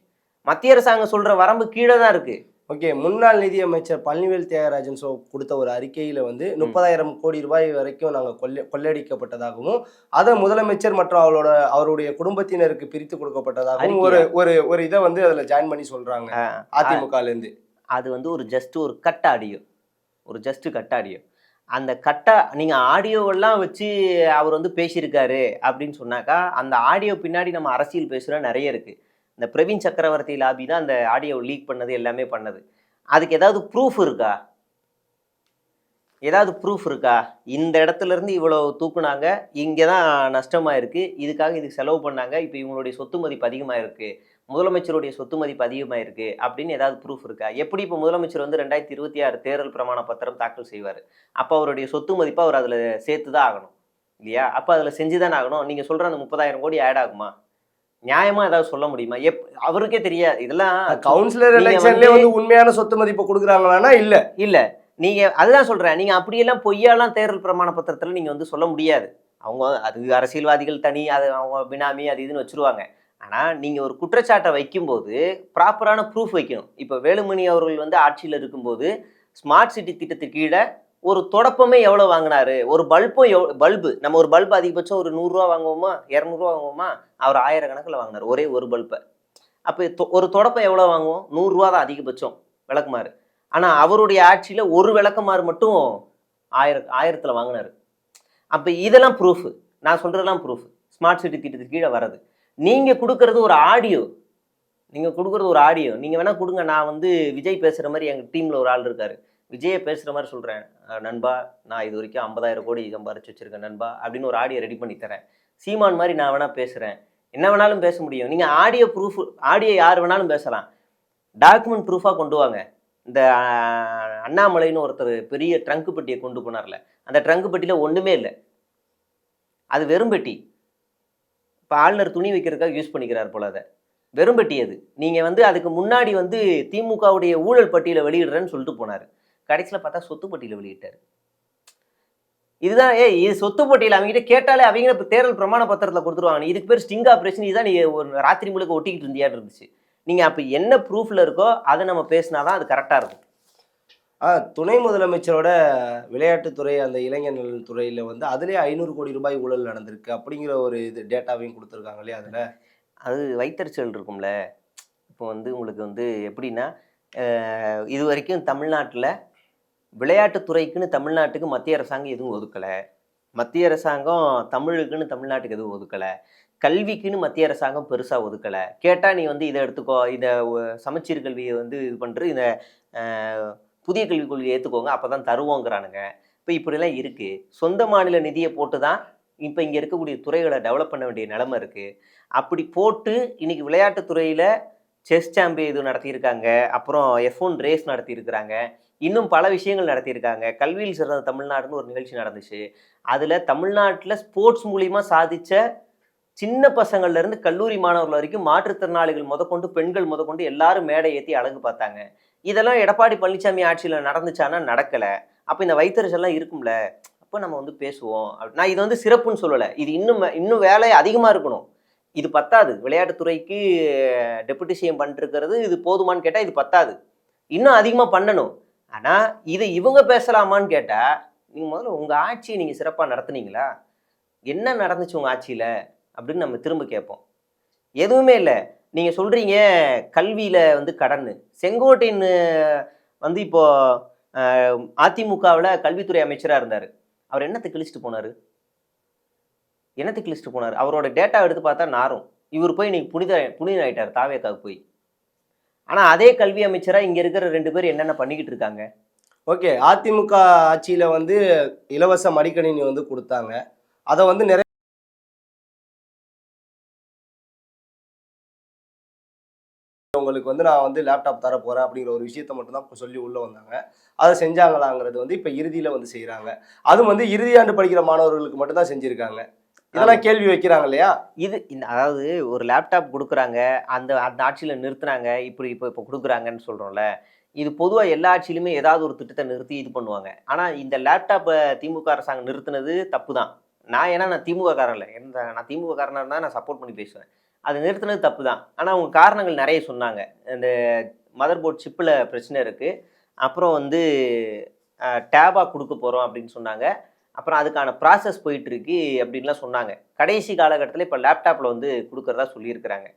மத்திய அரசாங்கம் சொல்ற வரம்பு கீழே தான் இருக்கு. ஓகே, முன்னாள் நிதியமைச்சர் பழனிவேல் தியாகராஜன் கொடுத்த ஒரு அறிக்கையில் வந்து 30,000 கோடி ரூபாய் வரைக்கும் நாங்கள் கொள்ளையடிக்கப்பட்டதாகவும் அதை முதலமைச்சர் மற்றும் அவருடைய குடும்பத்தினருக்கு பிரித்து கொடுக்கப்பட்டதாகவும் ஒரு இதை வந்து அதில் ஜாயின் பண்ணி சொல்றாங்க அதிமுகலேருந்து. அது வந்து ஒரு கட் ஆடியோ. அந்த நீங்க ஆடியோவெல்லாம் வச்சு அவர் வந்து பேசியிருக்காரு அப்படின்னு சொன்னாக்கா அந்த ஆடியோ பின்னாடி நம்ம அரசியல் பேசுகிற நிறைய இருக்கு. இந்த பிரவீன் சக்கரவர்த்தி லாபி தான் அந்த ஆடியோ லீக் பண்ணது எல்லாமே பண்ணது. அதுக்கு ஏதாவது ப்ரூஃப் இருக்கா? இந்த இடத்துல இருந்து இவ்வளவு தூக்குனாங்க, இங்கே தான் நஷ்டமாயிருக்கு, இதுக்கு செலவு பண்ணாங்க, இப்போ இவங்களுடைய சொத்து மதிப்பு அதிகமாயிருக்கு, முதலமைச்சருடைய சொத்து மதிப்பு அதிகமாயிருக்கு அப்படின்னு ஏதாவது ப்ரூஃப் இருக்கா? எப்படி இப்போ முதலமைச்சர் வந்து 2026 தேர்தல் பிரமாண பத்திரம் தாக்கல் செய்வார், அப்போ அவருடைய சொத்து மதிப்பை அவர் அதில் சேர்த்து தான் ஆகணும் இல்லையா? அப்போ அதில் செஞ்சு தானே ஆகணும். நீங்கள் சொல்கிற அந்த 30,000 கோடி ஆட் ஆகுமா? நியாயமா ஏதாவது சொல்ல முடியுமா? அவருக்கே தெரியாது. இதெல்லாம் கவுன்சிலர் எலெக்ஷன்லயே வந்து உண்மையான சொத்து மதிப்பு கொடுக்குறாங்களான்னா இல்ல. நீங்க அதுதான் சொல்றேன். நீங்க அப்படியெல்லாம் பொய்யாலாம் தேர்தல் பிரமாண பத்திரத்துல நீங்க வந்து சொல்ல முடியாது. அவங்க அது அரசியல்வாதிகள் தனி, அது அவங்க பினாமி அது இதுன்னு வச்சிருவாங்க. ஆனா நீங்க ஒரு குற்றச்சாட்டை வைக்கும்போது ப்ராப்பரான ப்ரூஃப் வைக்கணும். இப்போ வேலுமணி அவர்கள் வந்து ஆட்சியில் இருக்கும்போது ஸ்மார்ட் சிட்டி திட்டத்துக்கு கீழே ஒரு தொடப்பமே எவ்வளோ வாங்கினாரு, ஒரு பல்பு நம்ம ஒரு பல்பு அதிகபட்சம் ஒரு 100 ரூபா வாங்குவோமா, 200 ரூபா வாங்குவோமா, அவர் 1000 கணக்கில் வாங்கினார் ஒரே ஒரு பல்பை. அப்போ ஒரு தொடப்பம் எவ்வளோ வாங்குவோம்? 100 ரூபா தான் அதிகபட்சம் விளக்குமாறு. ஆனால் அவருடைய ஆட்சியில் ஒரு விளக்குமாறு மட்டும் 1000ல் வாங்கினார். அப்போ இதெல்லாம் ப்ரூஃப், நான் சொல்கிறதெல்லாம் ப்ரூஃப். ஸ்மார்ட் சிட்டி திட்டத்துக்கு கீழே வர்றது. நீங்கள் கொடுக்கறது ஒரு ஆடியோ, நீங்கள் வேணால் கொடுங்க. நான் வந்து விஜய் பேசுகிற மாதிரி எங்கள் டீமில் ஒரு ஆள் இருக்கார், விஜயை பேசுகிற மாதிரி சொல்கிறேன், நண்பா நான் இது வரைக்கும் 50,000 கோடி சம்பாரிச்சு வச்சுருக்கேன் நண்பா அப்படின்னு ஒரு ஆடியோ ரெடி பண்ணி தரேன். சீமான் மாதிரி நான் வேணால் பேசுகிறேன், என்ன வேணாலும் பேச முடியும். நீங்கள் ஆடியோ யார் வேணாலும் பேசலாம், டாக்குமெண்ட் ப்ரூஃபாக கொண்டு வாங்க. இந்த அண்ணாமலைன்னு ஒருத்தர் பெரிய ட்ரங்கு பெட்டியை கொண்டு போனார்ல, அந்த ட்ரங்கு பெட்டியில் ஒன்றுமே இல்லை, அது வெறும் பெட்டி. இப்போ ஆளுநர் துணி வைக்கிறதுக்காக யூஸ் பண்ணிக்கிறார் போல, அதை வெறும் பெட்டி அது. நீங்கள் வந்து அதுக்கு முன்னாடி வந்து திமுகவுடைய ஊழல் பட்டியலை வெளியிடுறேன்னு சொல்லிட்டு போனார், கடைசியில் பார்த்தா சொத்து பட்டியலை வெளியிட்டார். இதுதான் இது சொத்து பட்டியல் அவங்ககிட்ட கேட்டாலே அவங்க இப்போ தேர்தல் பிரமாண பத்திரத்தில் கொடுத்துருவாங்க. இதுக்கு பேர் ஸ்டிங் ஆப்ரேஷன். இதுதான் நீங்கள் ஒரு ராத்திரி முழுக்க ஒட்டிக்கிட்டு இருந்தியான்னு இருந்துச்சு. நீங்கள் அப்போ என்ன ப்ரூஃபில் இருக்கோ அதை நம்ம பேசினாதான் அது கரெக்டாக இருக்கும். துணை முதலமைச்சரோட விளையாட்டுத்துறை அந்த இளைஞர் நலன் துறையில் வந்து அதுலேயே 500 கோடி ரூபாய் ஊழல் நடந்திருக்கு அப்படிங்கிற ஒரு இது டேட்டாவையும் கொடுத்துருக்காங்க இல்லையா? அதில் அது வைத்தறிச்சல் இருக்கும்ல. இப்போ வந்து உங்களுக்கு வந்து எப்படின்னா, இது வரைக்கும் தமிழ்நாட்டில் விளையாட்டுத்துறைக்குன்னு தமிழ்நாட்டுக்கு மத்திய அரசாங்கம் எதுவும் ஒதுக்கலை, மத்திய அரசாங்கம் தமிழுக்குன்னு தமிழ்நாட்டுக்கு எதுவும் ஒதுக்கலை, கல்விக்குன்னு மத்திய அரசாங்கம் பெருசாக ஒதுக்கலை. கேட்டால் நீ வந்து இதை எடுத்துக்கோ, இதை சமச்சீர் கல்வியை வந்து இது பண்ணுறது, இந்த புதிய கல்விக் கொள்கையை ஏற்றுக்கோங்க அப்போ தான் தருவோங்கிறானுங்க. இப்போ இப்படிலாம் இருக்குது. சொந்த மாநில நிதியை போட்டு தான் இப்போ இங்கே இருக்கக்கூடிய துறைகளை டெவலப் பண்ண வேண்டிய நிலைமை இருக்குது. அப்படி போட்டு இன்றைக்கி விளையாட்டுத்துறையில் செஸ் சாம்பியன் இது நடத்தியிருக்காங்க, அப்புறம் F1 ரேஸ் நடத்தியிருக்கிறாங்க, இன்னும் பல விஷயங்கள் நடத்தியிருக்காங்க. கல்வியில் சிறந்த தமிழ்நாடுன்னு ஒரு நிகழ்ச்சி நடந்துச்சு. அதில் தமிழ்நாட்டில் ஸ்போர்ட்ஸ் மூலிமா சாதித்த சின்ன பசங்கள்லேருந்து கல்லூரி மாணவர்கள் வரைக்கும் மாற்றுத்திறனாளிகள் முதற்கொண்டு பெண்கள் முதற்கொண்டு எல்லாரும் மேடை ஏற்றி அழகு பார்த்தாங்க. இதெல்லாம் எடப்பாடி பழனிசாமி ஆட்சியில் நடந்துச்சானா நடக்கலை. அப்போ இந்த வைத்தறிச்சல்லாம் இருக்கும்ல, அப்போ நம்ம வந்து பேசுவோம். நான் இது வந்து சிறப்புன்னு சொல்லலை, இது இன்னும் வேலை அதிகமாக இருக்கணும். இது பத்தாது. விளையாட்டுத்துறைக்கு டெபுட்டி சிஎம் பண்ணிருக்கிறது இது போதுமான்னு கேட்டால் இது பத்தாது, இன்னும் அதிகமாக பண்ணணும். ஆனால் இதை இவங்க பேசலாமான்னு கேட்டால், நீங்கள் முதல்ல உங்கள் ஆட்சியை நீங்கள் சிறப்பாக நடத்துனீங்களா, என்ன நடந்துச்சு உங்கள் ஆட்சியில் அப்படின்னு நம்ம திரும்ப கேட்போம். எதுவுமே இல்லை. நீங்கள் சொல்கிறீங்க கல்வியில் வந்து கடன். செங்கோட்டையன் வந்து இப்போது அதிமுகவில் கல்வித்துறை அமைச்சராக இருந்தார். அவர் என்னத்துக்கு கிழிச்சிட்டு போனார்? அவரோட டேட்டா எடுத்து பார்த்தா நாரும். இவர் போய் இன்னைக்கு புனித ஆயிட்டார் தாவேக்காவுக்கு போய். ஆனால் அதே கல்வி அமைச்சராக இங்கே இருக்கிற 2 பேர் என்னென்ன பண்ணிக்கிட்டு இருக்காங்க? ஓகே, அதிமுக ஆட்சியில் வந்து இலவச மடிக்கணினி வந்து கொடுத்தாங்க. அதை வந்து நிறைய உங்களுக்கு வந்து நான் வந்து லேப்டாப் தர போறேன் அப்படிங்கிற ஒரு விஷயத்த மட்டும் தான் சொல்லி உள்ள வந்தாங்க. அதை செஞ்சாங்களாங்கிறது வந்து இப்ப இறுதியில வந்து செய்யறாங்க. அதுவும் வந்து இறுதி ஆண்டு படிக்கிற மாணவர்களுக்கு மட்டும் தான் செஞ்சிருக்காங்க. இதெல்லாம் கேள்வி வைக்கிறாங்க இல்லையா? அதாவது ஒரு லேப்டாப் கொடுக்குறாங்க, அந்த அந்த ஆட்சியில் நிறுத்துனாங்க, இப்படி இப்போ கொடுக்குறாங்கன்னு சொல்கிறோம்ல. இது பொதுவாக எல்லா ஆட்சியிலுமே ஏதாவது ஒரு திட்டத்தை நிறுத்தி இது பண்ணுவாங்க. ஆனால் இந்த லேப்டாப்பை திமுக அரசாங்கம் நிறுத்தினது தப்பு தான். நான் திமுக காரன் இல்லை, நான் திமுக காரனாக இருந்தால் நான் சப்போர்ட் பண்ணி பேசுவேன். அது நிறுத்தினது தப்பு தான். ஆனால் அவங்க காரணங்கள் நிறைய சொன்னாங்க. இந்த மதர் போர்ட் சிப்பில் பிரச்சனை இருக்குது, அப்புறம் வந்து டேபாக கொடுக்க போகிறோம் அப்படின்னு சொன்னாங்க, அப்புறம் அதுக்கான ப்ராசஸ் போயிட்டுருக்கு அப்படின்லாம் சொன்னாங்க. கடைசி காலகட்டத்தில் இப்போ லேப்டாப்பில் வந்து கொடுக்குறதா சொல்லியிருக்கிறாங்க.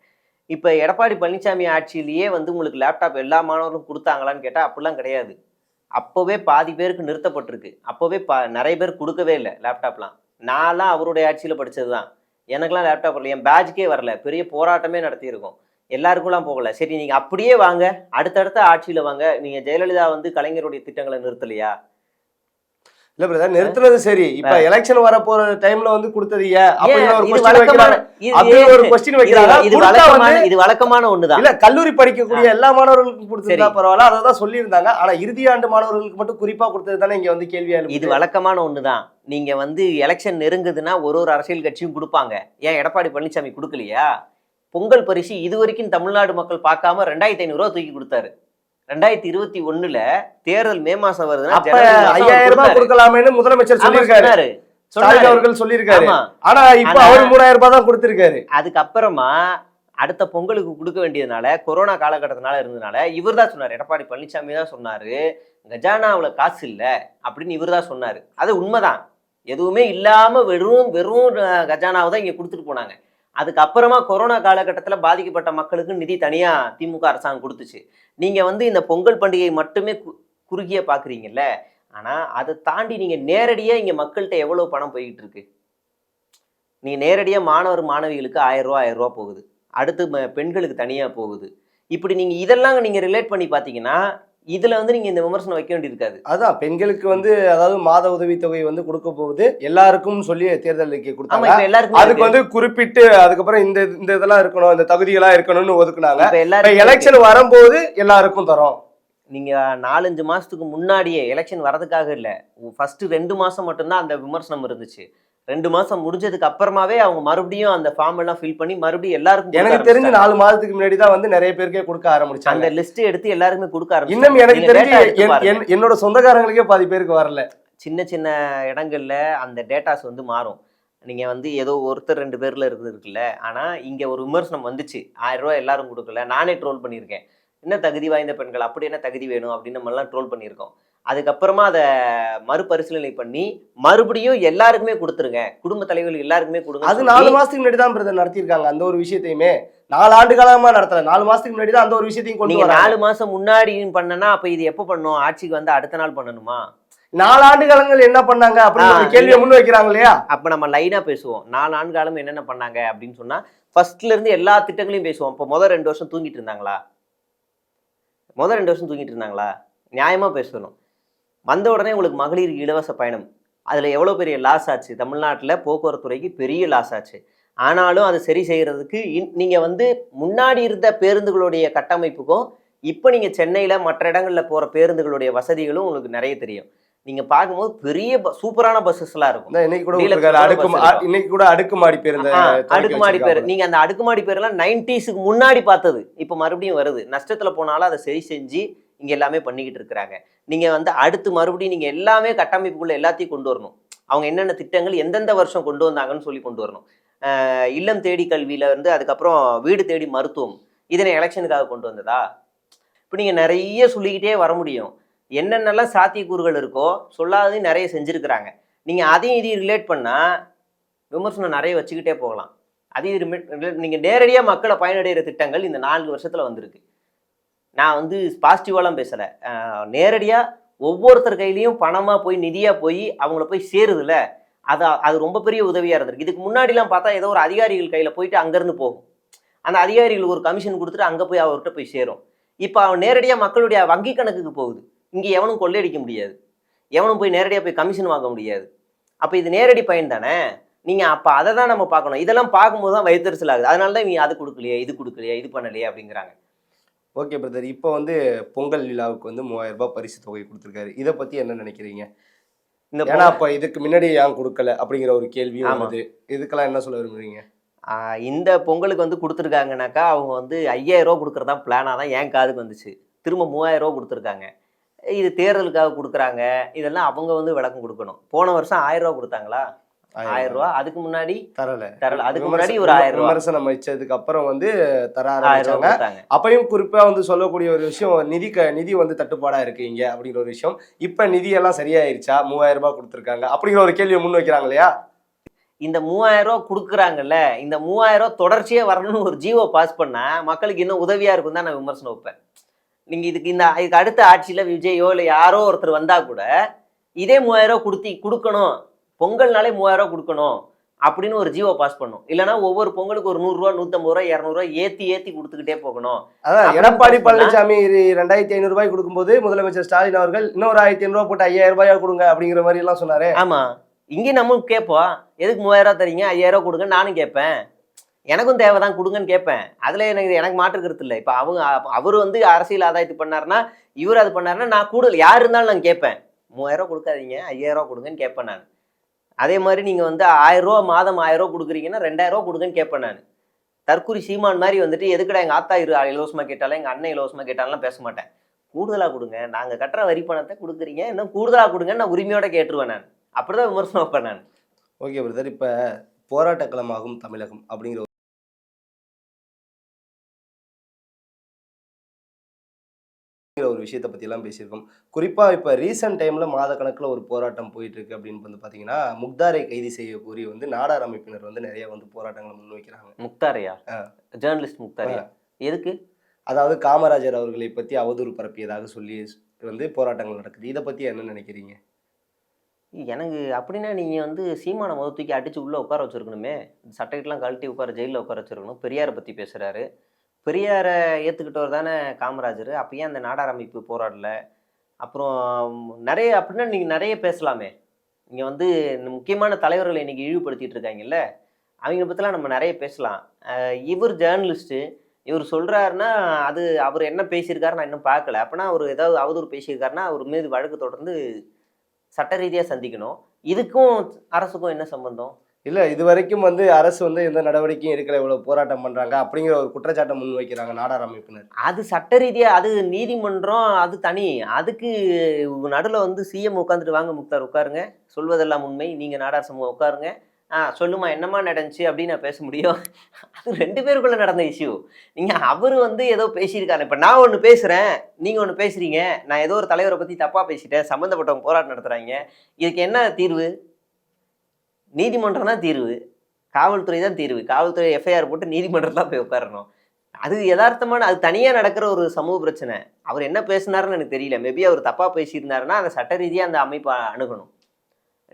இப்போ எடப்பாடி பழனிசாமி ஆட்சியிலேயே வந்து உங்களுக்கு லேப்டாப் எல்லா மாணவர்களும் கொடுத்தாங்களான்னு கேட்டால் அப்படிலாம் கிடையாது. அப்போவே பாதி பேருக்கு நிறுத்தப்பட்டிருக்கு. அப்போவே நிறைய பேர் கொடுக்கவே இல்லை லேப்டாப்லாம். நான்லாம் அவருடைய ஆட்சியில் படித்தது தான். எனக்குலாம் லேப்டாப் வரல, என் பேட்சுக்கே வரல, பெரிய போராட்டமே நடத்தியிருக்கோம். எல்லாருக்கும்லாம் போகலை. சரி நீங்கள் அப்படியே வாங்க, அடுத்தடுத்த ஆட்சியில் வாங்க. நீங்கள் ஜெயலலிதா வந்து கலைஞருடைய திட்டங்களை நிறுத்தலையா? இல்ல பிரதர், நிறுத்துறது சரி. இப்ப எலெக்ஷன் வர போற டைம்ல வந்து கொடுத்தது ஏன் அப்படிங்கிற ஒரு क्वेश्चन வைக்கிறாங்க. இது வழக்கமான ஒண்ணுதான். இல்ல கல்லூரி படிக்கக்கூடிய எல்லா மாணவர்களுக்கும் கொடுத்ததா பரவாயில்ல, அததான் சொல்லி இருந்தாங்க. ஆனா இறுதி ஆண்டு மாணவர்களுக்கு மட்டும் குறிப்பா கொடுத்தது தானே இங்க வந்து கேள்வியா இருக்கு. இது வழக்கமான ஒண்ணுதான். நீங்க வந்து எலெக்ஷன் நெருங்குதுன்னா ஒரு அரசியல் கட்சியும் கொடுப்பாங்க. ஏன் எடப்பாடி பழனிசாமி கொடுக்கலையா? பொங்கல் பரிசு இது வரைக்கும் தமிழ்நாடு மக்கள் பார்க்காம 2500 ரூபா தூக்கி கொடுத்தாரு. 2021 தேர்தல் மே மாசம் வருதுன்னா 5000 ரூபாய் கொடுக்கலாமேன்னு முதலமைச்சர் சொல்லியிருக்காரு, அவர்கள் சொல்லியிருக்காரு. ஆனா இப்ப அவர் 3000 ரூபாய் தான் கொடுத்திருக்காரு. அதுக்கப்புறமா அடுத்த பொங்கலுக்கு கொடுக்க வேண்டியதுனால, கொரோனா காலகட்டத்தினால இருந்ததுனால இவர் தான் சொன்னார், எடப்பாடி பழனிசாமி தான் சொன்னாரு, கஜானாவில் காசு இல்லை அப்படின்னு இவர் தான் சொன்னார். அது உண்மைதான். எதுவுமே இல்லாம வெறும் கஜானாவை தான் இங்க கொடுத்துட்டு போனாங்க. அதுக்கப்புறமா கொரோனா காலகட்டத்தில் பாதிக்கப்பட்ட மக்களுக்கு நிதி தனியாக திமுக அரசாங்கம் கொடுத்துச்சு. நீங்கள் வந்து இந்த பொங்கல் பண்டிகை மட்டுமே குறுகிய பார்க்குறீங்கல்ல. ஆனால் அதை தாண்டி நீங்கள் நேரடியாக இங்கே மக்கள்கிட்ட எவ்வளோ பணம் போய்கிட்டு இருக்கு. நீங்கள் நேரடியாக மாணவிகளுக்கு 1000 ரூபா போகுது, அடுத்து பெண்களுக்கு தனியாக போகுது. இப்படி நீங்கள் இதெல்லாம் நீங்கள் ரிலேட் பண்ணி பார்த்தீங்கன்னா இதுல வந்து நீங்க இந்த விமர்சனம் வைக்க வேண்டியிருக்காது. அதான் பெண்களுக்கு வந்து அதாவது மாத உதவித்தொகை வந்து கொடுக்க போகுது எல்லாருக்கும் சொல்லி தேர்தல் அறிக்கை கொடுத்தாங்க. அதுக்கு வந்து குறிப்பிட்டு அதுக்கப்புறம் இந்த இதெல்லாம் இருக்கணும், இந்த தகுதிகளா இருக்கணும்னு ஒதுக்குனாங்க. எலெக்ஷன் வரும்போது எல்லாருக்கும் தரோம். நீங்க 4-5 மாசத்துக்கு முன்னாடியே எலெக்ஷன் வரதுக்காக இல்ல, ஃபர்ஸ்ட் 2 மாசம் மட்டும்தான் அந்த விமர்சனம் இருந்துச்சு. 2 மாசம் முடிஞ்சதுக்கு அப்புறமாவே அவங்க மறுபடியும் அந்த ஃபார்ம் எல்லாம் ஃபில் பண்ணி மறுபடியும் எல்லாருக்கும், எனக்கு தெரிஞ்சு 4 மாதத்துக்கு முன்னாடி தான் வந்து நிறைய பேருக்கே கொடுக்க ஆரம்பிச்சாங்க. அந்த லிஸ்ட் எடுத்து எல்லாருக்குமே கொடுக்க ஆரம்பிச்சாங்க. இன்னும் எனக்கு தெரிஞ்சு என்னோட சொந்தக்காரங்களுக்கே பாதி பேருக்கு வரல. சின்ன இடங்கள்ல அந்த டேட்டாஸ் வந்து மாறும். நீங்க வந்து ஏதோ ஒருத்தர் 2 பேர்ல இருக்குல்ல. ஆனா இங்க ஒரு விமர்சனம் வந்துச்சு, 1000 ரூபாய் எல்லாரும் கொடுக்கல. நானே ட்ரோல் பண்ணியிருக்கேன், என்ன தகுதி வாய்ந்த பெண்கள் அப்படி என்ன தகுதி வேணும் அப்படின்னு நம்ம எல்லாம் ட்ரோல் பண்ணியிருக்கோம். அதுக்கப்புறமா அதை மறுபரிசீலனை பண்ணி மறுபடியும் எல்லாருக்குமே கொடுத்துருங்க, குடும்ப தலைவர்கள் எல்லாருக்குமே கொடுங்க. அது 4 மாசத்துக்கு முன்னாடி தான் பிரதர் நடத்தியிருக்காங்க. அந்த ஒரு விஷயத்தையுமே 4 ஆண்டு காலமா நடத்தல, 4 மாசத்துக்கு முன்னாடி தான் அந்த ஒரு விஷயத்தையும் கொண்டு வராங்க. 4 மாசம் முன்னாடி பண்ணனா அப்ப இது எப்ப பண்ணும்? ஆட்சிக்கு வந்து அடுத்த நாள் பண்ணணுமா? 4 ஆண்டு காலங்கள் என்ன பண்ணாங்க அப்படின்னு கேள்வியை முன் வைக்கிறாங்க இல்லையா? அப்ப நம்ம லைனா பேசுவோம். 4 ஆண்டு காலம் என்னென்ன பண்ணாங்க அப்படின்னு சொன்னா ஃபர்ஸ்ட்ல இருந்து எல்லா திட்டங்களையும் பேசுவோம். இப்போ முதல் 2 வருஷம் தூங்கிட்டு இருந்தாங்களா? நியாயமா பேசணும். வந்த உடனே உங்களுக்கு மகளிர் இலவச பயணம், அதில் எவ்வளோ பெரிய லாஸ் ஆச்சு. தமிழ்நாட்டில் போக்குவரத்து துறைக்கு பெரிய லாஸ் ஆச்சு. ஆனாலும் அதை சரி செய்கிறதுக்கு நீங்கள் வந்து முன்னாடி இருந்த பேருந்துகளுடைய கட்டமைப்புக்கும் இப்போ நீங்கள் சென்னையில் மற்ற இடங்களில் போகிற பேருந்துகளுடைய வசதிகளும் உங்களுக்கு நிறைய தெரியும். நீங்கள் பார்க்கும்போது பெரிய சூப்பரான பஸ்ஸஸ்லாம் இருக்கும். இன்னைக்கு கூட அடுக்குமாடி பேருந்து, நீங்கள் அந்த அடுக்குமாடி பேருலாம் 90ஸ்க்கு முன்னாடி பார்த்தது இப்போ மறுபடியும் வருது. நஷ்டத்தில் போனாலும் அதை சரி செஞ்சு இங்கே எல்லாமே பண்ணிக்கிட்டு இருக்கிறாங்க. நீங்கள் வந்து அடுத்து மறுபடியும் நீங்கள் எல்லாமே கட்டமைப்புக்குள்ளே எல்லாத்தையும் கொண்டு வரணும். அவங்க என்னென்ன திட்டங்கள் எந்தெந்த வருஷம் கொண்டு வந்தாங்கன்னு சொல்லி கொண்டு வரணும். இல்லம் தேடி கல்வியில் வந்து அதுக்கப்புறம் வீடு தேடி மருத்துவம், இதனை எலெக்ஷனுக்காக கொண்டு வந்ததா? இப்போ நீங்கள் நிறைய சொல்லிக்கிட்டே வர முடியும். என்னென்னலாம் சாத்தியக்கூறுகள் இருக்கோ சொல்லாததையும் நிறைய செஞ்சுருக்கிறாங்க. நீங்கள் அதையும் இதையும் ரிலேட் பண்ணால் விமர்சனம் நிறைய வச்சுக்கிட்டே போகலாம். அதையும் நீங்கள் நேரடியாக மக்களை பயனடைகிற திட்டங்கள் இந்த 4 வருஷத்தில் வந்திருக்கு. நான் வந்து பாசிட்டிவாலாம் பேசலை, நேரடியாக ஒவ்வொருத்தர் கையிலையும் பணமாக போய் நிதியாக போய் அவங்கள போய் சேருதுல, அது ரொம்ப பெரிய உதவியாக இருந்திருக்கு. இதுக்கு முன்னாடிலாம் பார்த்தா ஏதோ ஒரு அதிகாரிகள் கையில் போயிட்டு அங்கேருந்து போகும், அந்த அதிகாரிகளுக்கு ஒரு கமிஷன் கொடுத்துட்டு அங்கே போய் அவர்கிட்ட போய் சேரும். இப்போ அவன் நேரடியாக மக்களுடைய வங்கி கணக்குக்கு போகுது. இங்கே எவனும் கொள்ளையடிக்க முடியாது, எவனும் போய் நேரடியாக போய் கமிஷன் வாங்க முடியாது. அப்போ இது நேரடி பயன் தானே. நீங்கள் அப்போ அதை தான் நம்ம பார்க்கணும். இதெல்லாம் பார்க்கும்போது தான் வயிற்றுச்சல் ஆகுது. அதனால தான் நீ அது கொடுக்கலையே, இது கொடுக்கலையே, இது பண்ணலையே அப்படிங்கிறாங்க. Okay brother. இப்போ வந்து பொங்கல் விழாவுக்கு வந்து 3000 ரூபாய் பரிசு தொகை கொடுத்துருக்காரு. இதை பத்தி என்ன நினைக்கிறீங்க? இந்த ஏன்னா அப்ப இதுக்கு முன்னாடி ஏன் கொடுக்கல அப்படிங்கிற ஒரு கேள்வியும் ஆமா. வருது. இதுக்கெல்லாம் என்ன சொல்ல விரும்புறீங்க? இந்த பொங்கலுக்கு வந்து குடுத்துருக்காங்கனாக்கா, அவங்க வந்து ரூ. 5000 குடுக்குறதா பிளானா தான் என் காதுக்கு வந்துச்சு. திரும்ப ரூ. 3000 குடுத்துருக்காங்க. இது தேர்தலுக்காக குடுக்குறாங்க. இதெல்லாம் அவங்க வந்து விளக்கம் குடுக்கணும். போன வருஷம் ரூ. 1000 குடுத்தாங்களா? ரூ. 1000. அதுக்கு முன்னாடி தரல. தரல. அதுக்கு முன்னாடி ஒரு ரூ. 1000. விமர்சனம் வச்சதுக்கு அப்புறம் வந்து தர ரூ. 1000 ஆரம்பிச்சாங்க. குடுத்தாங்க. அப்பயும் குறிப்பா வந்து சொல்லக்கூடிய ஒரு விஷயம், நிதி வந்து தட்டுப்பாடா இருக்கு இங்க அப்படிங்கிற ஒரு விஷயம். இப்ப நிதி எல்லாம் சரியாயிருச்சா? ரூ. 3000 ரூபாய் குடுத்துருக்காங்க அப்படிங்கிற ஒரு கேள்வியை முன் வைக்கிறாங்க இல்லையா? இந்த ரூ. 3000 குடுக்குறாங்கல்ல, இந்த ரூ. 3000 தொடர்ச்சியா வரணும்னு ஒரு ஜியோ பாஸ் பண்ணா, மக்களுக்கு இன்னும் உதவியா இருக்கும்னு தான் நான் விமர்சனம் வைப்பேன். நீங்க இதுக்கு அடுத்த ஆட்சியில விஜயோ இல்ல யாரோ ஒருத்தர் வந்தா கூட, இதே ரூ. 3000 குடுக்கணும். பொங்கல்னாலே ரூ. 3000 குடுக்கணும். அப்படின்னு ஒரு ஜியோ பாஸ் பண்ணும். இல்லன்னா ஒவ்வொரு பொங்கலுக்கு ஒரு ரூ. 100 ரூ. 150 ரூ. 200 ஏத்தி குடுத்துக்கிட்டே போகணும். அதான் அப்படின்னு எடப்பாடி பாஸ் பண்ணா பழனிசாமி 2500 ரூபாய் கொடுக்கும்போது முதலமைச்சர் ஸ்டாலின் அவர்கள் இன்னும் ஒரு 1500 ரூபாய் போட்டு 5000 ரூபாயா கொடுங்க அப்படிங்கிற மாதிரி எல்லாம் சொன்னாரு. ஆமா. இங்க நம்ம கேட்போம். எதுக்கு 3000 தரீங்க? 5000 குடுங்கன்னு நானும் கேட்பேன். எனக்கும் தேவைதான் குடுங்கன்னு கேட்பேன். அதுல எனக்கு மாற்று கருத்து இல்ல. இப்ப அவரு வந்து அரசியல் ஆதாயத்துக்கு பண்ணாருன்னா, இவரு அது பண்ணாருன்னா, நான் கூடுதல் யார் இருந்தாலும் நான் கேட்பேன். 3000 குடுக்காதீங்க, 5000 குடுங்கன்னு கேட்பேன் நான். அதே மாதிரி நீங்க வந்து ரூ. 1000 மாதம் ரூ. 1000 குடுக்குறீங்கன்னா, ரூ. 2000 குடுங்கன்னு கேட்பேன் நான். தற்குறி சீமான் மாதிரி வந்துட்டு எதுக்குடா எங்க ஆத்தா இலவசமா கேட்டாலும், எங்க அண்ணன் இலவசமா கேட்டாலும் பேச மாட்டேன். கூடுதலா குடுங்க. நாங்க கட்டுற வரி பணத்தை குடுக்குறீங்க. இன்னும் கூடுதலா குடுங்கன்னு நான் உரிமையோட கேட்டுருவேன் நான். அப்படிதான் விமர்சனம் வைப்பேன் நான். Okay brother. இப்ப போராட்ட களமாகும் தமிழகம் அப்படிங்கிற ஒரு விஷயத்தை பத்தி எல்லாம் பேசியிருக்கோம். குறிப்பா இப்ப ரீசன்ட் டைம்ல மாத கணக்குல ஒரு போராட்டம் போயிட்டு இருக்கு அப்படின்னு வந்து பாத்தீங்கன்னா, முக்தாரை கைது செய்ய கோரி வந்து நாடார் அமைப்பினர் வந்து நிறைய வந்து போராட்டங்களை முன்வைக்கிறாங்க. முக்தாரையா? ஜேர்னலிஸ்ட் முக்தாரையா? எதுக்கு? அதாவது காமராஜர் அவர்களை பத்தி அவதூறு பரப்பியதாக சொல்லி வந்து போராட்டங்கள் நடக்குது. இதை பத்தி என்ன நினைக்கிறீங்க? எனக்கு அப்படின்னா நீங்க வந்து சீமான முத தூக்கி அடிச்சு உள்ள உட்கார வச்சிருக்கணுமே. சட்டையெல்லாம் கழட்டி உட்கார ஜெயிலில் உட்கார வச்சிருக்கணும். பெரியாரை பத்தி பேசுறாரு. பெரியாரை ஏத்துக்கிட்டவர் தானே காமராஜர். அப்ப ஏன் அந்த நாடார் அமைப்பு போராடல? அப்புறம் நிறைய அப்படின்னா நீங்க நிறைய பேசலாமே. இங்க வந்து இந்த முக்கியமான தலைவர்களை இன்னைக்கு இழிவுபடுத்திட்டு இருக்காங்கல்ல, அவங்க பத்திலாம் நம்ம நிறைய பேசலாம். இவர் ஜேர்னலிஸ்ட். இவர் சொல்றாருன்னா அது அவர் என்ன பேசியிருக்காரு நான் இன்னும் பார்க்கல. அப்பனா அவர் ஏதாவது அவதூறு பேசியிருக்காருன்னா அவர் மீது வழக்கு தொடர்ந்து சட்ட ரீதியா சந்திக்கணும். இதுக்கும் அரசுக்கும் என்ன சம்பந்தம்? இல்ல இதுவரைக்கும் வந்து அரசு வந்து எந்த நடவடிக்கையும் எடுக்கல, இவ்வளவு போராட்டம் பண்றாங்க அப்படிங்கிற ஒரு குற்றச்சாட்டை முன்வைக்கிறாங்க நாடார் அமைப்பினர். அது சட்ட ரீதியா அது நீதிமன்றம் அது தனி. அதுக்கு நடுவில் வந்து சிஎம் உட்காந்துட்டு வாங்க முக்தார் உட்காருங்க, சொல்வதெல்லாம் உண்மை, நீங்க நாடார் சமூகம் உட்காருங்க, சொல்லுமா என்னம்மா நடந்துச்சு அப்படின்னு நான் பேச முடியும்? அது 2 பேருக்குள்ள நடந்த இஷ்யூ. நீங்க அவர் வந்து ஏதோ பேசியிருக்காரு. இப்ப நான் ஒன்று பேசுறேன், நீங்க ஒன்று பேசுறீங்க. நான் ஏதோ ஒரு தலைவரை பத்தி தப்பா பேசிட்டேன், சம்மந்தப்பட்டவங்க போராட்டம் நடத்துறாங்க. இதுக்கு என்ன தீர்வு? நீதிமன்றம் தான் தீர்வு. காவல்துறை தான் தீர்வு. காவல்துறை எஃப்ஐஆர் போட்டு நீதிமன்றத்தில் போய் உட்காரணும். அது யதார்த்தமான அது தனியாக நடக்கிற ஒரு சமூக பிரச்சனை. அவர் என்ன பேசினாருன்னு எனக்கு தெரியல. மேபி அவர் தப்பாக பேசியிருந்தாருன்னா அதை சட்ட ரீதியாக அந்த அமைப்பை அணுகணும்.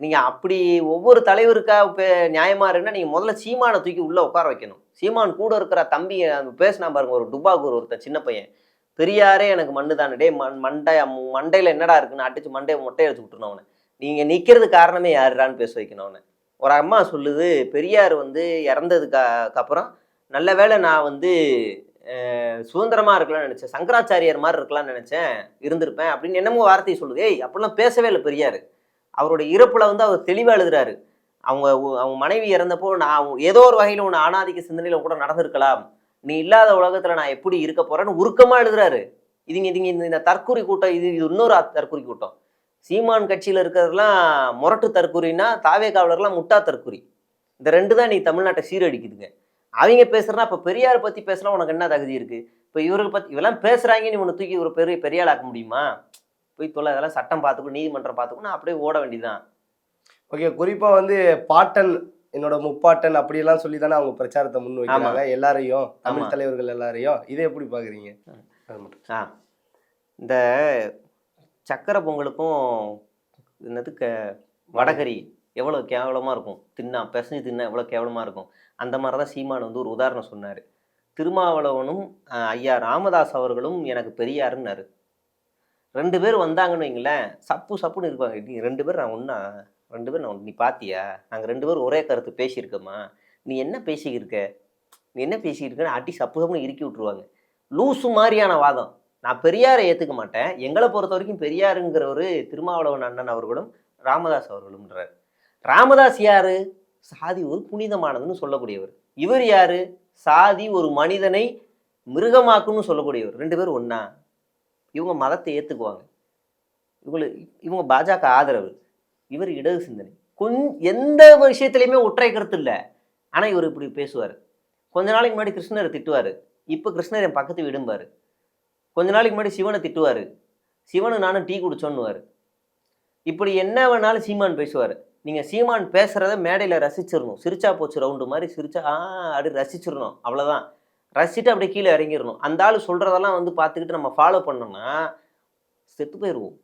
நீங்கள் அப்படி ஒவ்வொரு தலைவருக்கா நியாயமாக இருக்குன்னா நீங்கள் முதல்ல சீமானை தூக்கி உள்ளே உட்கார வைக்கணும். சீமான் கூட இருக்கிற தம்பி பேசினா பாருங்க, ஒரு டுபாகூர் ஒருத்தன் சின்ன பையன், பெரியாரே எனக்கு மண்ணு தானே டே மண்டையில் என்னடா இருக்குன்னு அடிச்சு மொட்டையை எடுத்து விட்டுருணும் அவனை. நீங்கள் காரணமே யாருடான்னு பேச வைக்கணும் அவனை. ஒரு அம்மா சொல்லுது, பெரியார் வந்து இறந்ததுக்கு அப்புறம் நல்ல வேளை நான் வந்து சுதந்திரமாக இருக்கலாம்னு நினச்சேன், சங்கராச்சாரியார் மாதிரி இருக்கலாம்னு நினச்சேன், இருந்திருப்பேன் அப்படின்னு என்னமோ வார்த்தையை சொல்லுது. அப்படிலாம் பேசவே இல்லை பெரியார். அவருடைய இறப்பில் வந்து அவர் தெளிவாக எழுதுறாரு. அவங்க மனைவி இறந்தப்போ நான் ஏதோ ஒரு வகையில் ஒன்று ஆணாதிக்க சிந்தனையில் கூட நடந்திருக்கலாம், நீ இல்லாத உலகத்தில் நான் எப்படி இருக்க போகிறேன்னு உருக்கமாக எழுதுறாரு. இந்த தற்கொலை கூட்டம் இது இன்னொரு தற்கொலை கூட்டம். சீமான் கட்சியில் இருக்கிறதுலாம் முரட்டு தற்கொலைன்னா தாவே காவலர்லாம் முட்டா தற்கொலை. இந்த 2 தான் நீ தமிழ்நாட்டை சீரடிக்குதுங்க. அவங்க பேசுறா. இப்போ பெரியாரை பற்றி பேசலாம் உனக்கு என்ன தகுதி இருக்கு? இப்போ இவரை பற்றி இவெல்லாம் பேசுறாங்க, நீ உன்னை தூக்கி ஒரு பெரிய ஆளாக்க முடியுமா? போய் தொலை, அதெல்லாம் சட்டம் பார்த்துக்கும், நீதிமன்றம் பார்த்துக்கும், நான் அப்படியே ஓட வேண்டியதுதான். ஓகே. குறிப்பா வந்து பாட்டன், என்னோட முப்பாட்டன் அப்படியெல்லாம் சொல்லி தானே அவங்க பிரச்சாரத்தை முன் வைக்கிறாங்க எல்லாரையும், தமிழ் தலைவர்கள் எல்லாரையும். இதை எப்படி பாக்குறீங்க? இந்த சக்கரை பொங்கலுக்கும் என்னது வடகரி எவ்வளோ கேவலமாக இருக்கும், பிசைஞ்சு தின்னா எவ்வளோ கேவலமாக இருக்கும். அந்த மாதிரி தான் சீமான் வந்து ஒரு உதாரணம் சொன்னார். திருமாவளவனும் ஐயா ராமதாஸ் அவர்களும் எனக்கு பெரியாருன்னாரு. 2 பேர் வந்தாங்கன்னு வைங்களேன், சப்புன்னு இருப்பாங்க. நீ 2 பேர் நான் நீ பார்த்தியா? நாங்கள் 2 பேரும் ஒரே கருத்து பேசியிருக்கோமா? நீ என்ன பேசிக்கிருக்கன்னு அடி சப்புன்னு இறுக்கி விட்ருவாங்க. லூசு மாதிரியான வாதம். நான் பெரியாரை ஏற்றுக்க மாட்டேன், எங்களை பொறுத்த வரைக்கும் பெரியாருங்கிற ஒரு திருமாவளவன் அண்ணன் அவர்களும் ராமதாஸ் அவர்களும்ன்றார். ராமதாஸ் யாரு? சாதி ஒரு புனிதமானதுன்னு சொல்லக்கூடியவர். இவர் யாரு? சாதி ஒரு மனிதனை மிருகமாக்குன்னு சொல்லக்கூடியவர். 2 பேரும் ஒண்ணா? இவங்க மதத்தை ஏற்றுக்குவாங்க, இவங்க பாஜக ஆதரவு, இவர் இடது சிந்தனை. எந்த விஷயத்துலையுமே ஒற்றை கருத்து இல்லை. ஆனால் இவர் இப்படி பேசுவார். கொஞ்ச நாளைக்கு முன்னாடி கிருஷ்ணரை திட்டுவார், இப்போ கிருஷ்ணர் என் பக்கத்து விடும்பார். கொஞ்ச நாளைக்கு முன்னாடி சிவனை திட்டுவார், சிவனு நானும் டீ குடிச்சோன்னுவார். இப்படி என்ன வேணாலும் சீமான் பேசுவார். நீங்கள் சீமான் பேசுகிறத மேடையில் ரசிச்சிடணும். சிரிச்சா போச்சு ரவுண்டு மாதிரி சிரிச்சா அப்படி ரசிச்சிடணும், அவ்வளோதான். ரசிச்சுட்டு அப்படியே கீழே இறங்கிடணும். அந்த ஆள் சொல்கிறதெல்லாம் வந்து பார்த்துக்கிட்டு நம்ம ஃபாலோ பண்ணோம்னா செத்து போயிடுவோம்.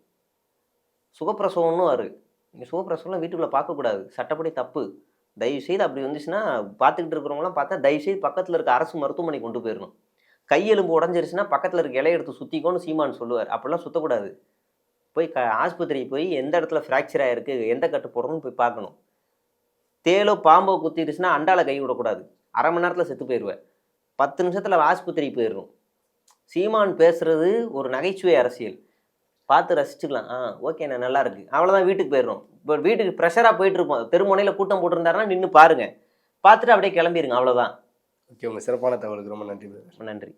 சுகப்பிரசவம்னு வரும். நீங்கள் சுகப்பிரசவம்லாம் வீட்டுக்குள்ளே பார்க்கக்கூடாது, சட்டப்படி தப்பு. தயவுசெய்து அப்படி வந்துச்சுன்னா பார்த்துக்கிட்டு இருக்கிறவங்களாம் பார்த்தா தயவுசெய்து பக்கத்தில் இருக்க அரசு மருத்துவமனை கொண்டு போயிடணும். கையெலும்பு உடஞ்சிருச்சுன்னா பக்கத்தில் இருக்க இலையை எடுத்து சுற்றிக்கோன்னு சீமான் சொல்லுவார். அப்படிலாம் சுற்றக்கூடாது. போய் ஆஸ்பத்திரி போய் எந்த இடத்துல ஃப்ராக்சர் ஆகிருக்கு, எந்த கட்டு போடணும்னு போய் பார்க்கணும். தேலோ பாம்போ குத்திடுச்சுன்னா அண்டால கை விடக்கூடாது. அரை மணி நேரத்தில் செத்து போயிடுவேன். 10 நிமிஷத்தில் ஆஸ்பத்திரிக்கு போயிடணும். சீமான் பேசுறது ஒரு நகைச்சுவை அரசியல். பார்த்து ரசிச்சுக்கலாம். ஓகே, நான் நல்லா இருக்கு, அவ்வளோதான், வீட்டுக்கு போயிடுறோம். இப்போ வீட்டுக்கு ப்ரெஷராக போயிட்டு இருப்போம், தெருமுனையில் கூட்டம் போட்டிருந்தாருன்னா நின்று பாருங்க, பார்த்துட்டு அப்படியே கிளம்பிடுங்க, அவ்வளோதான். ஓகே, உங்கள் சிறப்பான தகவலுக்கு ரொம்ப நன்றி. நன்றி.